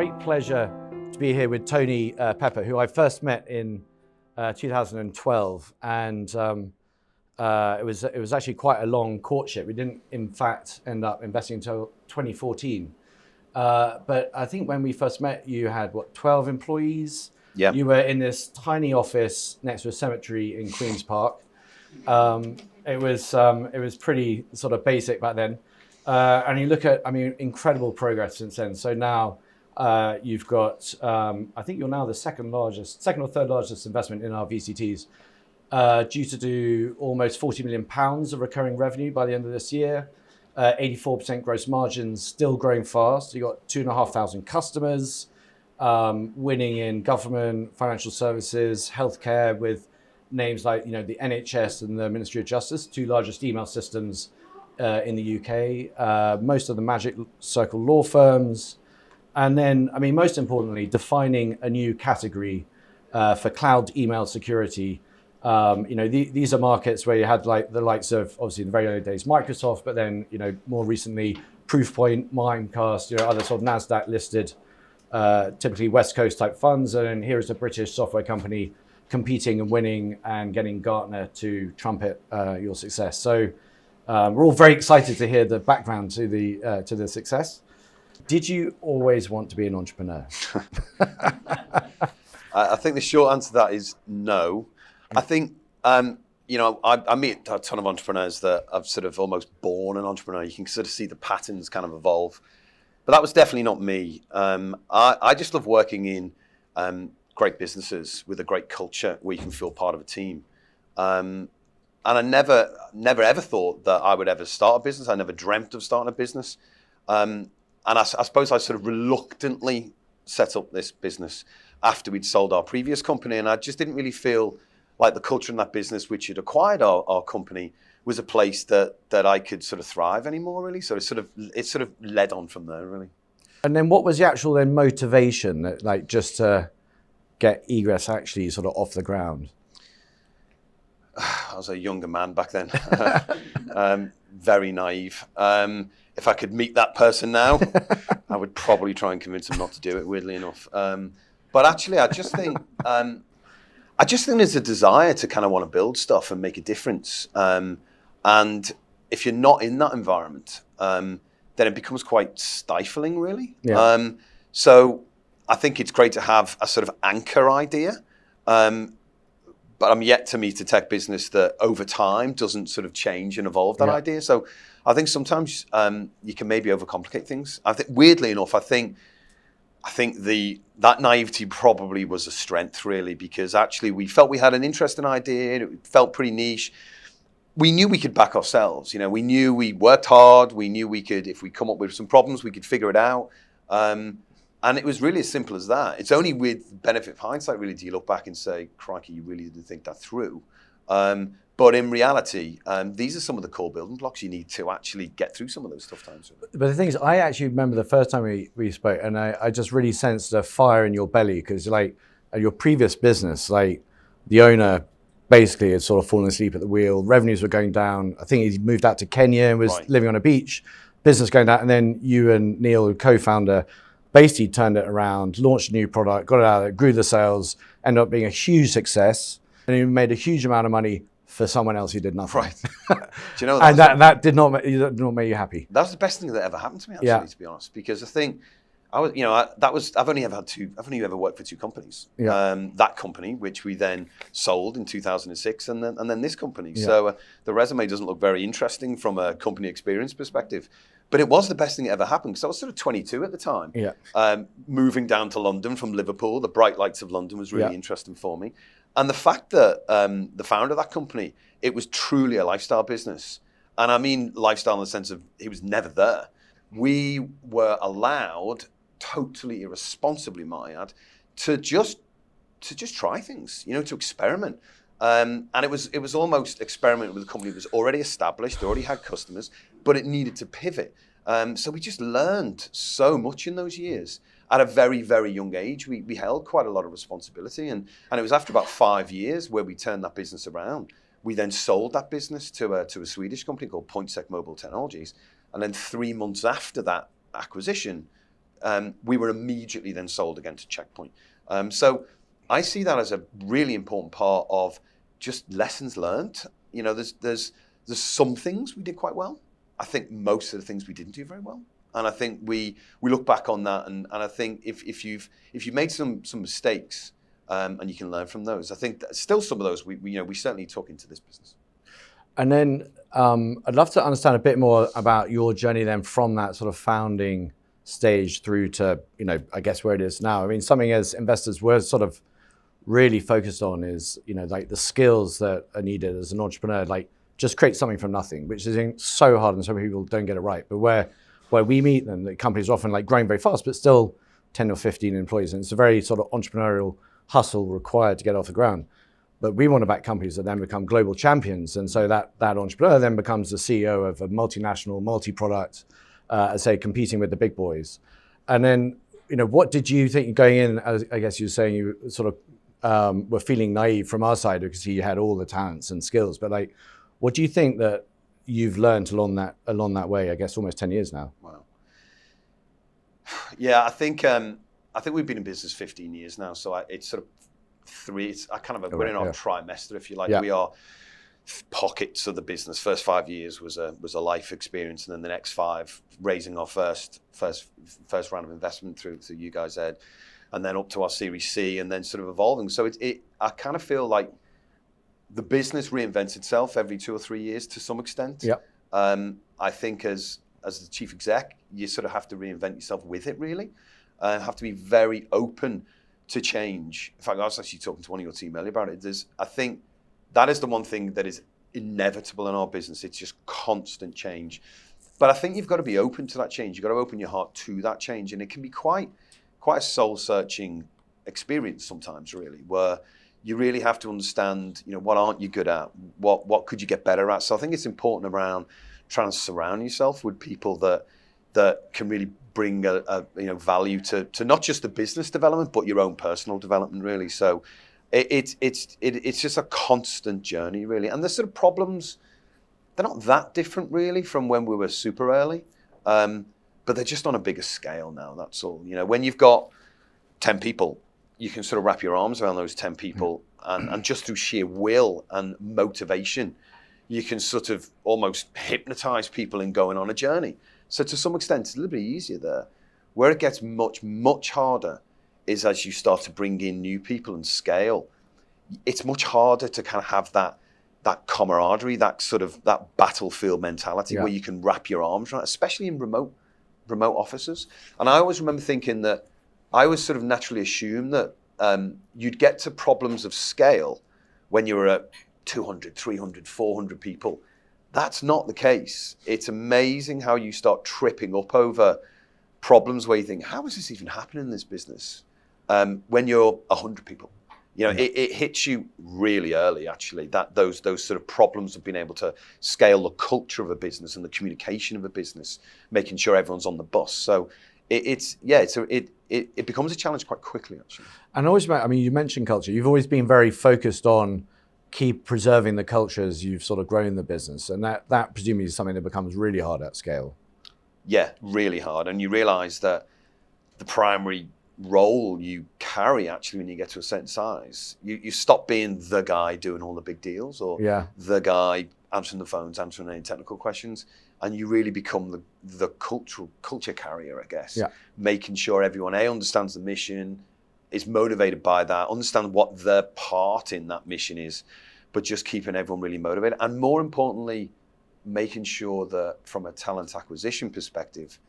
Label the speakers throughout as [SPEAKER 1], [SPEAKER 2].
[SPEAKER 1] great pleasure to be here with Tony Pepper, who I first met in 2012, and it was actually quite a long courtship. We didn't, in fact, end up investing until 2014. But I think when we first met, you had 12 employees.
[SPEAKER 2] Yeah.
[SPEAKER 1] You were in this tiny office next to a cemetery in Queen's Park. It was pretty sort of basic back then. And you look at, incredible progress since then. So now you've got, I think you're now the second or third largest investment in our VCTs, due to do almost £40 million of recurring revenue by the end of this year, 84% gross margins, still growing fast. You've got 2,500 customers, winning in government, financial services, healthcare with names like, the NHS and the Ministry of Justice, two largest email systems in the UK, most of the Magic Circle law firms. And then, most importantly, defining a new category for cloud email security. These are markets where you had the likes of, obviously in the very early days, Microsoft, but then, more recently, Proofpoint, Mimecast, other sort of NASDAQ listed, typically West Coast type funds. And then here is a British software company competing and winning and getting Gartner to trumpet your success. So we're all very excited to hear the background to the success. Did you always want to be an entrepreneur?
[SPEAKER 2] I think the short answer to that is no. I think, I meet a ton of entrepreneurs that I've sort of almost born an entrepreneur. You can sort of see the patterns kind of evolve. But that was definitely not me. I just love working in great businesses with a great culture where you can feel part of a team. And I never ever thought that I would ever start a business. I never dreamt of starting a business. And I suppose I sort of reluctantly set up this business after we'd sold our previous company. And I just didn't really feel like the culture in that business, which had acquired our company, was a place that I could sort of thrive anymore, really. So it sort of led on from there, really. And
[SPEAKER 1] then what was the actual then motivation, just to get Egress actually sort of off the ground?
[SPEAKER 2] I was a younger man back then, very naive. If I could meet that person now, I would probably try and convince him not to do it, weirdly enough. But actually, I just think there's a desire to kind of want to build stuff and make a difference. And if you're not in that environment, then it becomes quite stifling, really.
[SPEAKER 1] Yeah.
[SPEAKER 2] So I think it's great to have a sort of anchor idea. But I'm yet to meet a tech business that over time doesn't sort of change and evolve that idea. So I think sometimes you can maybe overcomplicate things. I think, weirdly enough, I think that naivety probably was a strength, really, because actually we felt we had an interesting idea. It felt pretty niche. We knew we could back ourselves. We knew we worked hard. We knew we could, if we come up with some problems, we could figure it out. And it was really as simple as that. It's only with benefit of hindsight, really, do you look back and say, crikey, you really didn't think that through. But in reality, these are some of the core building blocks you need to actually get through some of those tough times.
[SPEAKER 1] But the thing is, I actually remember the first time we spoke, and I just really sensed a fire in your belly, because at your previous business, the owner basically had sort of fallen asleep at the wheel. Revenues were going down. I think he moved out to Kenya and was living on a beach, business going down. And then you and Neil, the co-founder, basically turned it around, launched a new product, got it out there, grew the sales, ended up being a huge success, and you made a huge amount of money for someone else who did nothing.
[SPEAKER 2] Right. Do you know
[SPEAKER 1] and that did not make you happy?
[SPEAKER 2] That's the best thing that ever happened to me, actually, to be honest, because I think I've only ever worked for two companies.
[SPEAKER 1] Yeah.
[SPEAKER 2] That company, which we then sold in 2006, and then this company.
[SPEAKER 1] Yeah.
[SPEAKER 2] So the resume doesn't look very interesting from a company experience perspective. But it was the best thing that ever happened, because I was sort of 22 at the time.
[SPEAKER 1] Yeah.
[SPEAKER 2] Moving down to London from Liverpool, the bright lights of London was really interesting for me. And the fact that the founder of that company, it was truly a lifestyle business. And I mean lifestyle in the sense of he was never there. We were allowed, totally irresponsibly, might I add, to just try things, to experiment. And it was almost experiment with a company that was already established, already had customers, but it needed to pivot. So we just learned so much in those years. At a very, very young age, we held quite a lot of responsibility. And it was after about 5 years where we turned that business around. We then sold that business to a Swedish company called PointSec Mobile Technologies. And then 3 months after that acquisition, we were immediately then sold again to Checkpoint. So I see that as a really important part of just lessons learned. You know, there's some things we did quite well. I think most of the things we didn't do very well. And I think we look back on that, and I think if you've made some mistakes, and you can learn from those, I think that still some of those we certainly took into this business.
[SPEAKER 1] And then I'd love to understand a bit more about your journey then from that sort of founding stage through to, I guess where it is now. I mean, something as investors we're sort of really focused on is, like the skills that are needed as an entrepreneur, like just create something from nothing, which is so hard and so many people don't get it right. But where we meet them, the companies are often like growing very fast, but still 10 or 15 employees. And it's a very sort of entrepreneurial hustle required to get off the ground. But we want to back companies that then become global champions. And so that entrepreneur then becomes the CEO of a multinational, multi-product, I say, competing with the big boys. And then, what did you think going in, as I guess you were saying you sort of were feeling naive from our side because you had all the talents and skills. But like, what do you think that you've learned along that way, I guess almost 10 years now?
[SPEAKER 2] Wow. Yeah, I think we've been in business 15 years now. So it's sort of we're in our trimester, if you like. Yeah. We are pockets of the business. First 5 years was a life experience, and then the next 5 raising our first round of investment through you guys, Ed, and then up to our Series C, and then sort of evolving. So I kind of feel like the business reinvents itself every 2 or 3 years to some extent.
[SPEAKER 1] Yeah.
[SPEAKER 2] I think as the chief exec, you sort of have to reinvent yourself with it, really, and have to be very open to change. In fact, I was actually talking to one of your team earlier about it. I think that is the one thing that is inevitable in our business. It's just constant change. But I think you've got to be open to that change. You've got to open your heart to that change. And it can be quite a soul-searching experience sometimes, really, where you really have to understand, what aren't you good at? What could you get better at? So I think it's important around trying to surround yourself with people that can really bring a value to not just the business development, but your own personal development, really. So it's just a constant journey, really. And the sort of problems, they're not that different, really, from when we were super early, but they're just on a bigger scale now. That's all. When you've got 10 people, you can sort of wrap your arms around those 10 people, and just through sheer will and motivation, you can sort of almost hypnotize people in going on a journey. So to some extent, it's a little bit easier there. Where it gets much, much harder is as you start to bring in new people and scale. It's much harder to kind of have that camaraderie, that battlefield mentality, where you can wrap your arms around, especially in remote offices. And I always remember thinking that I was sort of naturally assumed that you'd get to problems of scale when you were at 200, 300, 400 people. That's not the case. It's amazing how you start tripping up over problems where you think, how is this even happening in this business? When you're 100 people, it hits you really early, actually, that those sort of problems of being able to scale the culture of a business and the communication of a business, making sure everyone's on the bus. So it becomes a challenge quite quickly, actually. And
[SPEAKER 1] always, you mentioned culture. You've always been very focused on keep preserving the culture as you've sort of grown the business, and that presumably is something that becomes really hard at scale.
[SPEAKER 2] Yeah, really hard. And you realize that the primary role you carry, actually, when you get to a certain size, you stop being the guy doing all the big deals, or the guy answering the phones, answering any technical questions, and you really become the culture carrier, I guess. Yeah. Making sure everyone understands the mission, is motivated by that, understand what their part in that mission is, but just keeping everyone really motivated. And more importantly, making sure that from a talent acquisition perspective,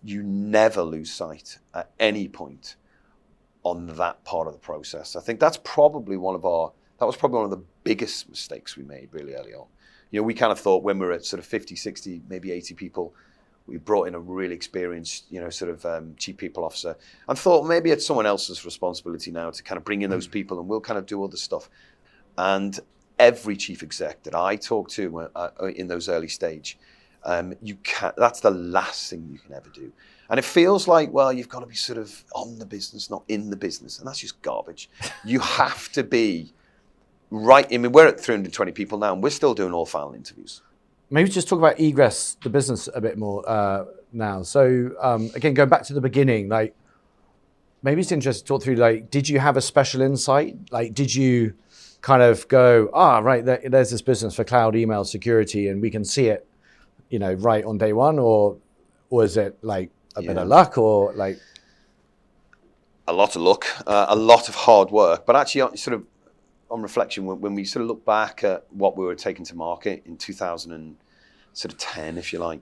[SPEAKER 2] you never lose sight at any point on that part of the process. I think that was probably one of the biggest mistakes we made really early on. We kind of thought when we were at sort of 50, 60, maybe 80 people, we brought in a really experienced, chief people officer, and thought maybe it's someone else's responsibility now to kind of bring in those people, and we'll kind of do other stuff. And every chief exec that I talked to in those early stage, that's the last thing you can ever do. And it feels like, well, you've got to be sort of on the business, not in the business, and that's just garbage. You have to be right. We're at 320 people now, and we're still doing all final interviews.
[SPEAKER 1] maybe just talk about Egress, the business, a bit more now. So again, going back to the beginning, like maybe it's interesting to talk through. Like, did you have a special insight? Like, did you kind of go, right, there's this business for cloud email security, and we can see it, right on day one, or was it like a bit of luck, or like?
[SPEAKER 2] A lot of luck, a lot of hard work, but actually, sort of on reflection, when we sort of look back at what we were taking to market in 2010, if you like,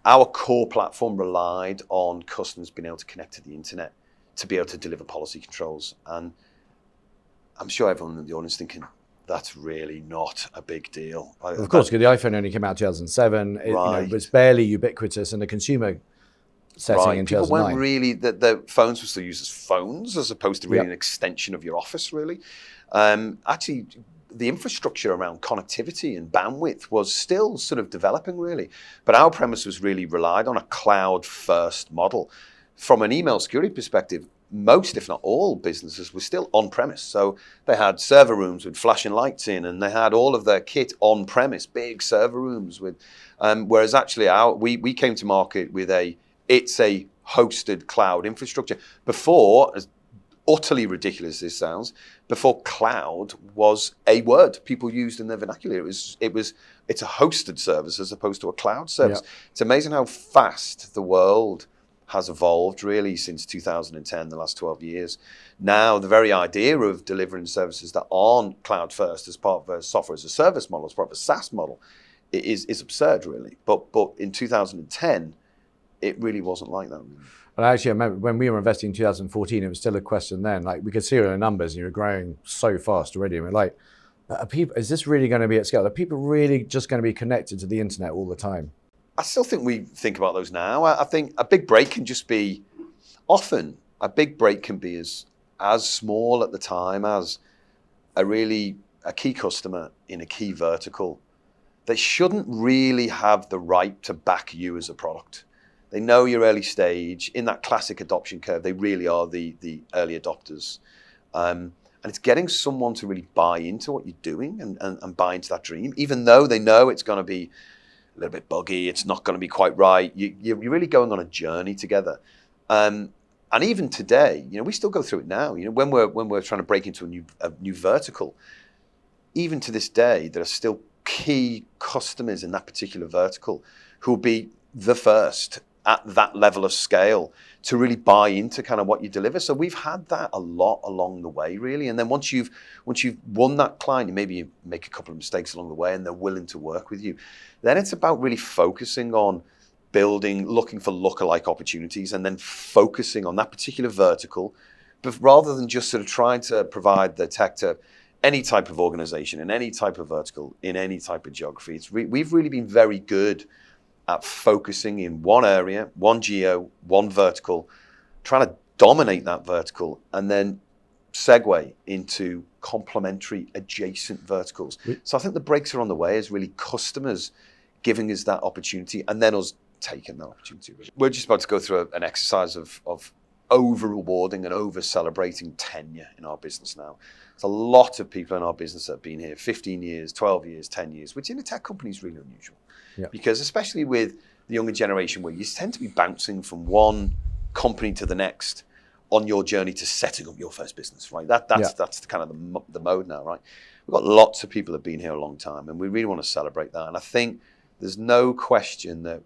[SPEAKER 2] our core platform relied on customers being able to connect to the internet to be able to deliver policy controls. And I'm sure everyone in the audience thinking, that's really not a big deal.
[SPEAKER 1] Of course, because the iPhone only came out in 2007. It was barely ubiquitous in the consumer setting in 2009.
[SPEAKER 2] People weren't really, the phones were still used as phones as opposed to really an extension of your office, really. Actually, the infrastructure around connectivity and bandwidth was still sort of developing, really. But our premise was really relied on a cloud-first model. From an email security perspective, most, if not all, businesses were still on-premise. So they had server rooms with flashing lights in, and they had all of their kit on-premise, big server rooms with. Whereas actually, we came to market with it's a hosted cloud infrastructure. Before, as utterly ridiculous as this sounds, before cloud was a word people used in their vernacular. It's a hosted service as opposed to a cloud service. Yeah. It's amazing how fast the world has evolved really since 2010, the last 12 years. Now, the very idea of delivering services that aren't cloud first as part of a software as a service model, as part of a SaaS model, is absurd really. But in 2010, it really wasn't like that. Really.
[SPEAKER 1] Well, actually, I remember when we were investing in 2014, it was still a question then. Like, we could see it in the numbers, and you were growing so fast already. And we're like, is this really going to be at scale? Are people really just going to be connected to the internet all the time?
[SPEAKER 2] I still think we think about those now. I think a big break can just be, often a big break can be as small at the time as a key customer in a key vertical that shouldn't really have the right to back you as a product. They know your early stage. In that classic adoption curve, they really are the early adopters. And it's getting someone to really buy into what you're doing and buy into that dream, even though they know it's going to be a little bit buggy, it's not going to be quite right. You're really going on a journey together. And even today, we still go through it now. When we're trying to break into a new vertical, even to this day, there are still key customers in that particular vertical who will be the first at that level of scale to really buy into kind of what you deliver. So we've had that a lot along the way, really. And then once you've won that client, you make a couple of mistakes along the way and they're willing to work with you. Then it's about really focusing on looking for lookalike opportunities and then focusing on that particular vertical, but rather than just sort of trying to provide the tech to any type of organization in any type of vertical, in any type of geography. We've really been very good at focusing in one area, one geo, one vertical, trying to dominate that vertical and then segue into complementary adjacent verticals. So I think the breaks are on the way as really customers giving us that opportunity and then us taking that opportunity. We're just about to go through an exercise of over-rewarding and over-celebrating tenure in our business now. There's a lot of people in our business that have been here 15 years, 12 years, 10 years, which in a tech company is really unusual. Yeah. Because especially with the younger generation where you tend to be bouncing from one company to the next on your journey to setting up your first business, right? That's kind of the mode now, right? We've got lots of people that have been here a long time and we really want to celebrate that. And I think there's no question that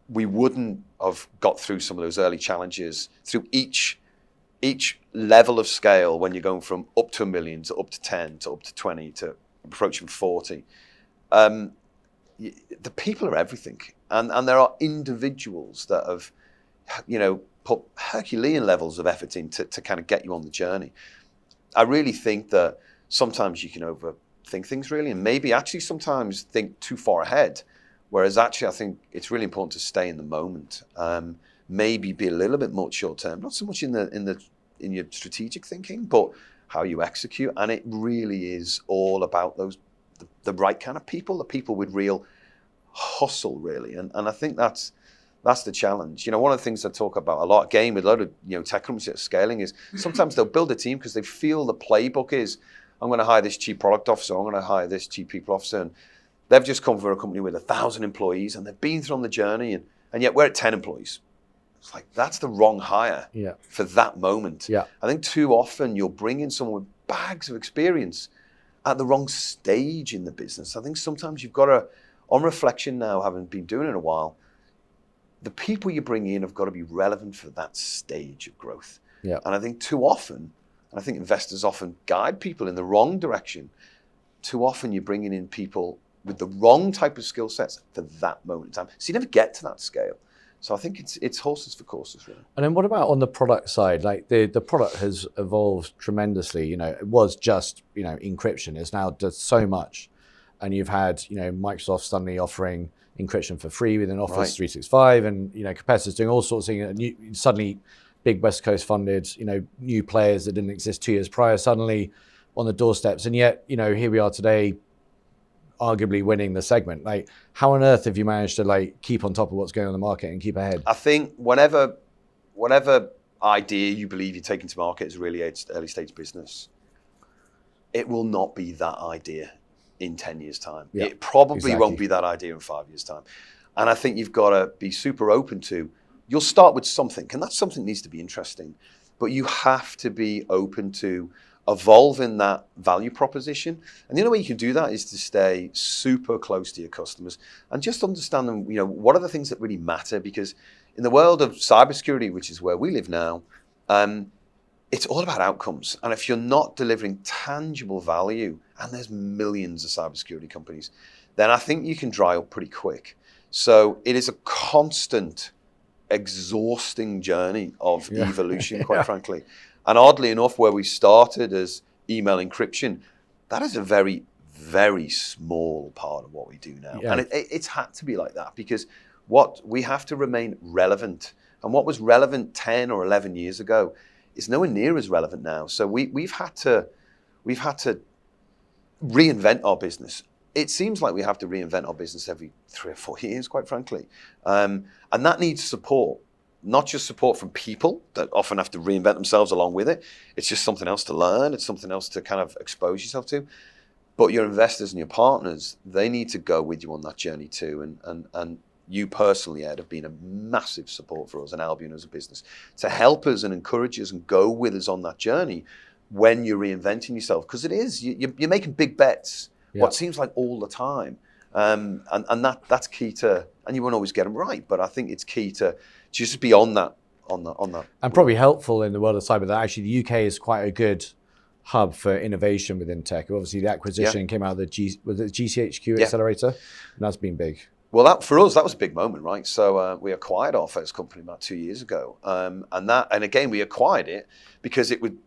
[SPEAKER 2] we wouldn't have got through some of those early challenges through each level of scale when you're going from up to 1 million to up to 10 to up to 20 to approaching 40. The people are everything. And there are individuals that have, put Herculean levels of effort in to kind of get you on the journey. I really think that sometimes you can overthink things really, and maybe actually sometimes think too far ahead. Whereas actually I think it's really important to stay in the moment. Maybe be a little bit more short term, not so much in your strategic thinking, but how you execute. And it really is all about the right kind of people, the people with real hustle, really. And I think that's the challenge. One of the things I talk about a lot, again, with a lot of tech companies that are scaling is sometimes they'll build a team because they feel the playbook is, I'm going to hire this chief product officer, I'm going to hire this chief people officer. And They've just come from a company with 1,000 employees and they've been through on the journey, and yet we're at 10 employees. It's like, that's the wrong hire for that moment.
[SPEAKER 1] Yeah.
[SPEAKER 2] I think too often you'll bring in someone with bags of experience at the wrong stage in the business. I think sometimes you've got to, on reflection now, having been doing it a while, the people you bring in have got to be relevant for that stage of growth.
[SPEAKER 1] Yeah.
[SPEAKER 2] And I think too often, and I think investors often guide people in the wrong direction, too often you're bringing in people with the wrong type of skill sets for that moment in time. So you never get to that scale. So I think it's horses for courses, really.
[SPEAKER 1] And then what about on the product side? Like the product has evolved tremendously. You know, it was just, you know, encryption. It's now does so much. And you've had, you know, Microsoft suddenly offering encryption for free within Office 365, and, you know, competitors doing all sorts of things. And suddenly big West Coast funded, you know, new players that didn't exist 2 years prior suddenly on the doorsteps. And yet, you know, here we are today, arguably winning the segment. Like, how on earth have you managed to like keep on top of what's going on in the market and keep ahead?
[SPEAKER 2] I think whatever idea you believe you're taking to market as a really early stage business, it will not be that idea in 10 years time. Yeah, it probably won't be that idea in 5 years time. And I think you've got to be super open to, you'll start with something, and that something needs to be interesting, but you have to be open to evolving that value proposition. And the only way you can do that is to stay super close to your customers and just understand them, you know, what are the things that really matter? Because in the world of cybersecurity, which is where we live now, it's all about outcomes. And if you're not delivering tangible value, and there's millions of cybersecurity companies, then I think you can dry up pretty quick. So it is a constant, exhausting journey of evolution, quite frankly. And oddly enough, where we started as email encryption, that is a very, very small part of what we do now. Yeah. And it's had to be like that, because we have to remain relevant. And what was relevant 10 or 11 years ago is nowhere near as relevant now. So we've had to reinvent our business. It seems like we have to reinvent our business every 3 or 4 years, quite frankly. And that needs support. Not just support from people that often have to reinvent themselves along with it. It's just something else to learn. It's something else to kind of expose yourself to. But your investors and your partners, they need to go with you on that journey too. And you personally, Ed, have been a massive support for us and Albion as a business to help us and encourage us and go with us on that journey when you're reinventing yourself. Because it is, you're making big bets, what seems like all the time. And that's key to, and you won't always get them right, but I think it's key to just be on that.
[SPEAKER 1] And probably helpful in the world of cyber that actually the UK is quite a good hub for innovation within tech. Obviously the acquisition came out of the GCHQ accelerator, and that's been big.
[SPEAKER 2] Well, for us, that was a big moment, right? So we acquired our first company about 2 years ago. And again, we acquired it because it would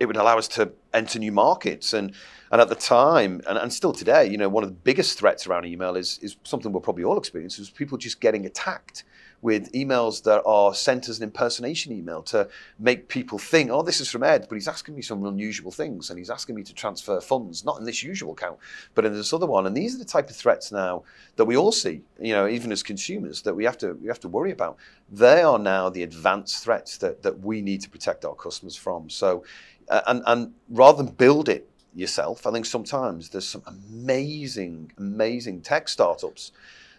[SPEAKER 2] allow us to enter new markets. And at the time, and still today, you know, one of the biggest threats around email is something we'll probably all experience, is people just getting attacked with emails that are sent as an impersonation email to make people think, oh, this is from Ed, but he's asking me some unusual things, and he's asking me to transfer funds, not in this usual account, but in this other one. And these are the type of threats now that we all see, you know, even as consumers, that we have to worry about. They are now the advanced threats that we need to protect our customers from. So, and rather than build it yourself, I think sometimes there's some amazing tech startups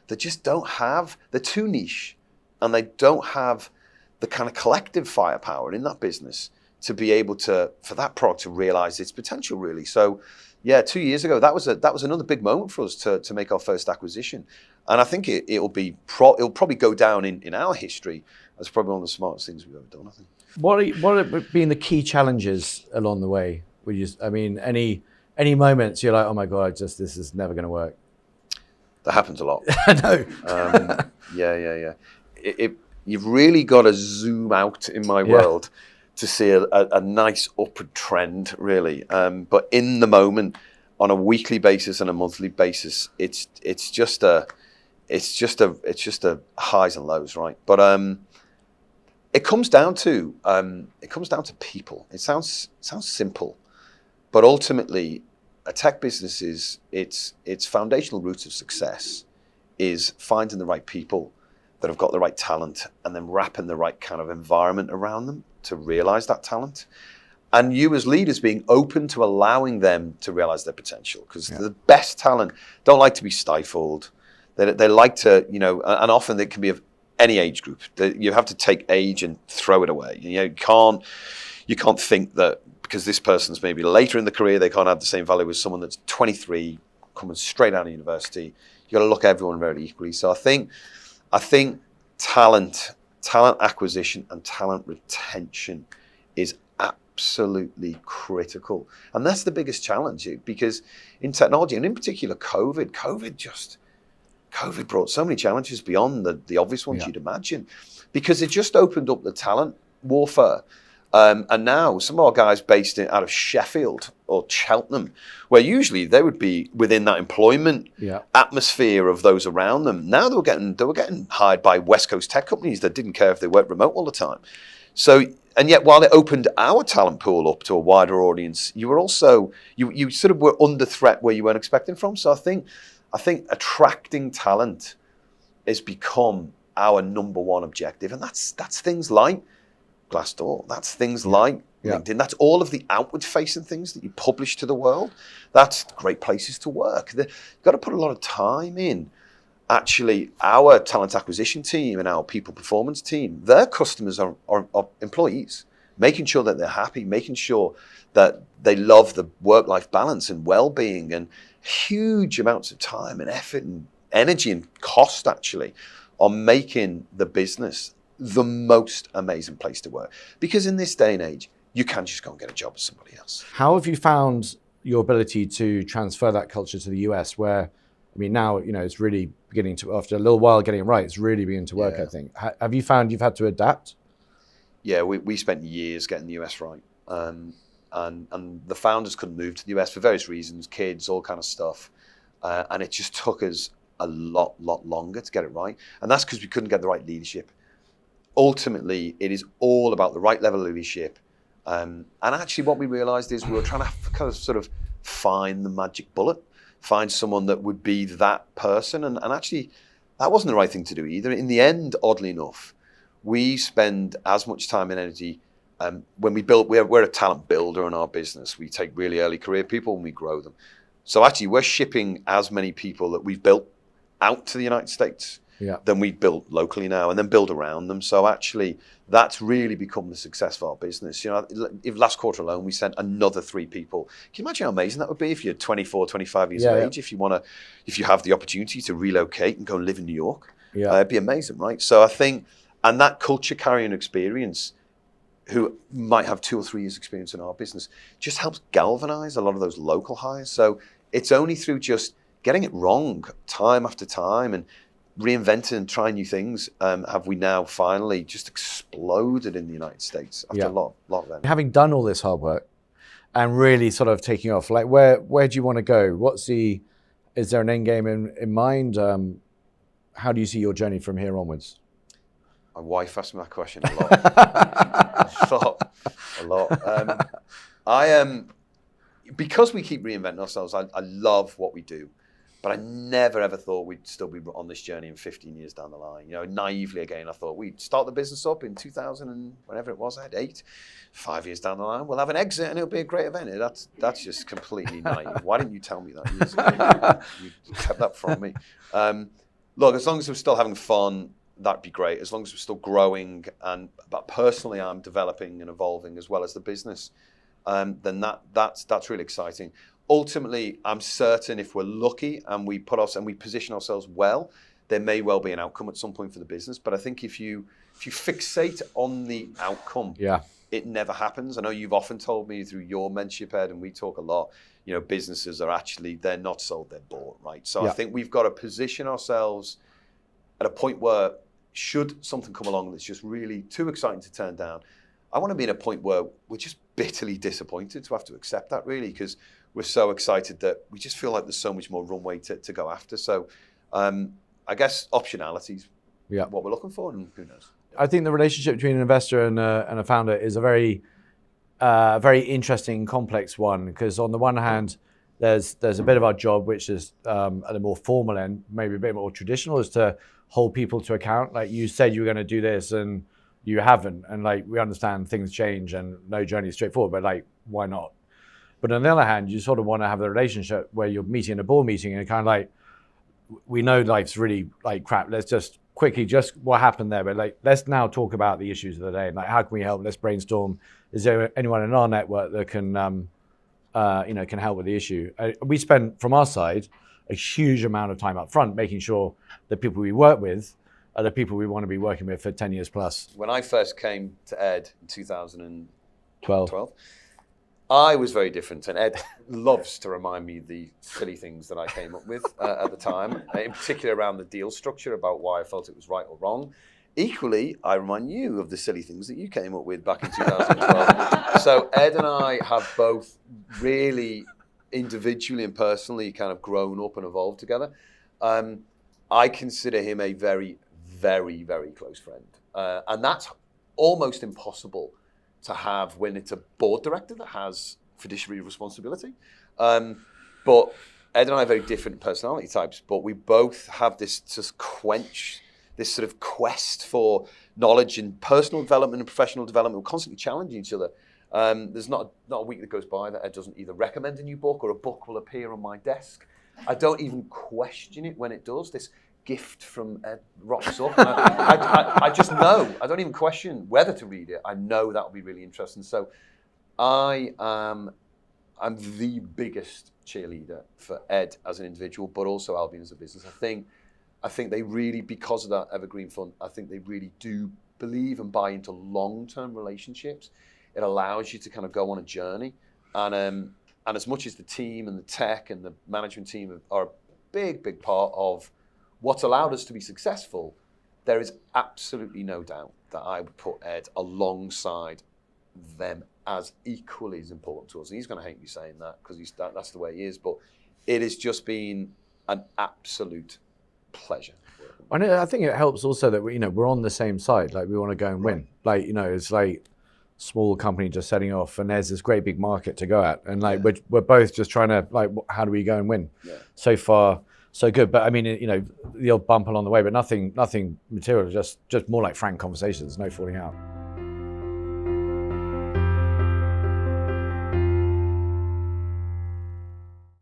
[SPEAKER 2] that just don't have, they're too niche, and they don't have the kind of collective firepower in that business to be able to, for that product to realize its potential, really. So yeah, 2 years ago, that was another big moment for us to make our first acquisition. And I think it'll probably go down in our history as probably one of the smartest things we've ever done, I think.
[SPEAKER 1] What have been the key challenges along the way? Any moments you're like, oh my God, this is never going to work?
[SPEAKER 2] That happens a lot.
[SPEAKER 1] I know.
[SPEAKER 2] Yeah. You've really got to zoom out in my world to see a nice upward trend, really. But in the moment, on a weekly basis and a monthly basis, it's just a highs and lows, right? But it comes down to people. It sounds simple, but ultimately, a tech business is its foundational roots of success is finding the right people that have got the right talent, and then wrapping the right kind of environment around them to realize that talent. And you as leaders being open to allowing them to realize their potential, because the best talent don't like to be stifled. They like to, you know, and often it can be of any age group. You have to take age and throw it away. You know, you can't think that because this person's maybe later in the career, they can't have the same value as someone that's 23, coming straight out of university. You got to look at everyone very equally. So I think talent acquisition and talent retention is absolutely critical. And that's the biggest challenge, because in technology, and in particular COVID brought so many challenges beyond the obvious ones you'd imagine, because it just opened up the talent warfare. And now some of our guys based out of Sheffield or Cheltenham, where usually they would be within that employment atmosphere of those around them. Now they were getting hired by West Coast tech companies that didn't care if they worked remote all the time. So, and yet while it opened our talent pool up to a wider audience, you were also, you sort of were under threat where you weren't expecting from. So I think attracting talent has become our number one objective. And that's things like Glassdoor, that's things like LinkedIn, that's all of the outward facing things that you publish to the world. That's great places to work. You've got to put a lot of time in. Actually, our talent acquisition team and our people performance team, their customers are employees, making sure that they're happy, making sure that they love the work-life balance and well-being, and huge amounts of time and effort and energy and cost actually on making the business the most amazing place to work. Because in this day and age, you can't just go and get a job with somebody else.
[SPEAKER 1] How have you found your ability to transfer that culture to the US, where, I mean, now, you know, it's really beginning to, after a little while getting it right, it's really beginning to work, I think. Have you found you've had to adapt?
[SPEAKER 2] Yeah, we spent years getting the US right. And the founders couldn't move to the US for various reasons, kids, all kind of stuff. And it just took us a lot longer to get it right. And that's because we couldn't get the right leadership. Ultimately, it is all about the right level of leadership. And actually what we realized is we were trying to kind of sort of find the magic bullet, find someone that would be that person. And actually, that wasn't the right thing to do either. In the end, oddly enough, we spend as much time and energy when we build, we're a talent builder in our business. We take really early career people and we grow them. So actually, we're shipping as many people that we've built out to the United States than we built locally now, and then build around them. So actually, that's really become the success of our business. You know, if last quarter alone, we sent another 3 people. Can you imagine how amazing that would be if you're 24, 25 years of age, if you have the opportunity to relocate and go and live in New York? It'd be amazing, right? So I think, and that culture carrying experience, who might have 2 or 3 years experience in our business, just helps galvanize a lot of those local hires. So it's only through just getting it wrong time after time and reinventing and trying new things have we now finally just exploded in the United States after a lot of them.
[SPEAKER 1] Having done all this hard work and really sort of taking off, like where do you want to go? Is there an end game in mind? How do you see your journey from here onwards?
[SPEAKER 2] My wife asked me that question a lot. I am, because we keep reinventing ourselves, I love what we do. But I never ever thought we'd still be on this journey in 15 years down the line. You know, naively again, I thought we'd start the business up in 2000 and whenever it was, I had 8. 5 years down the line, we'll have an exit and it'll be a great event. That's just completely naive. Why didn't you tell me that years ago? You kept that from me. Look, as long as we're still having fun, that'd be great. As long as we're still growing, but personally, I'm developing and evolving as well as the business. Then that's really exciting. Ultimately, I'm certain if we're lucky and we position ourselves well, there may well be an outcome at some point for the business. But I think if you fixate on the outcome, it never happens. I know you've often told me through your mentorship, Ed, and we talk a lot, you know, businesses are actually, they're not sold, they're bought, right? So I think we've got to position ourselves at a point where should something come along that's just really too exciting to turn down, I want to be in a point where we're just bitterly disappointed to have to accept that, really, because we're so excited that we just feel like there's so much more runway to go after. So I guess optionality is what we're looking for, and who knows.
[SPEAKER 1] I think the relationship between an investor and a founder is a very interesting, complex one, because on the one hand, there's a bit of our job, which is at a more formal end, maybe a bit more traditional, is to hold people to account. Like you said, you were going to do this, and you haven't. And like, we understand things change and no journey is straightforward, but like, why not? But on the other hand, you sort of want to have the relationship where you're meeting in a board meeting and kind of like, we know life's really like crap. Let's just quickly, just what happened there. But like, let's now talk about the issues of the day. Like, how can we help? Let's brainstorm. Is there anyone in our network that can, can help with the issue? We spend, from our side, a huge amount of time up front making sure the people we work with are the people we want to be working with for 10 years plus.
[SPEAKER 2] When I first came to Ed in 2012,
[SPEAKER 1] 12.
[SPEAKER 2] I was very different, and Ed loves to remind me the silly things that I came up with at the time, in particular around the deal structure, about why I felt it was right or wrong. Equally, I remind you of the silly things that you came up with back in 2012. So Ed and I have both really individually and personally kind of grown up and evolved together. I consider him a very, very, very close friend. And that's almost impossible to have when it's a board director that has fiduciary responsibility. But Ed and I are very different personality types, but we both have this just this sort of quest for knowledge and personal development and professional development. We're constantly challenging each other. There's not a week that goes by that Ed doesn't either recommend a new book or a book will appear on my desk. I don't even question it when it does. This gift from Ed rocks up. And I just know. I don't even question whether to read it. I know that will be really interesting. So I'm the biggest cheerleader for Ed as an individual, but also Albion as a business. I think they really, because of that Evergreen Fund, I think they really do believe and buy into long-term relationships. It allows you to kind of go on a journey. And as much as the team and the tech and the management team are a big, big part of what's allowed us to be successful, there is absolutely no doubt that I would put Ed alongside them as equally as important to us. And he's going to hate me saying that because that's the way he is. But it has just been an absolute pleasure.
[SPEAKER 1] I think it helps also that we're on the same side. Like, we want to go and win. Like, it's like small company just setting off, and there's this great big market to go at, and like we're both just trying to like, how do we go and win? So far so good, but I mean, the odd bump along the way, but nothing material, just more like frank conversations, no falling out.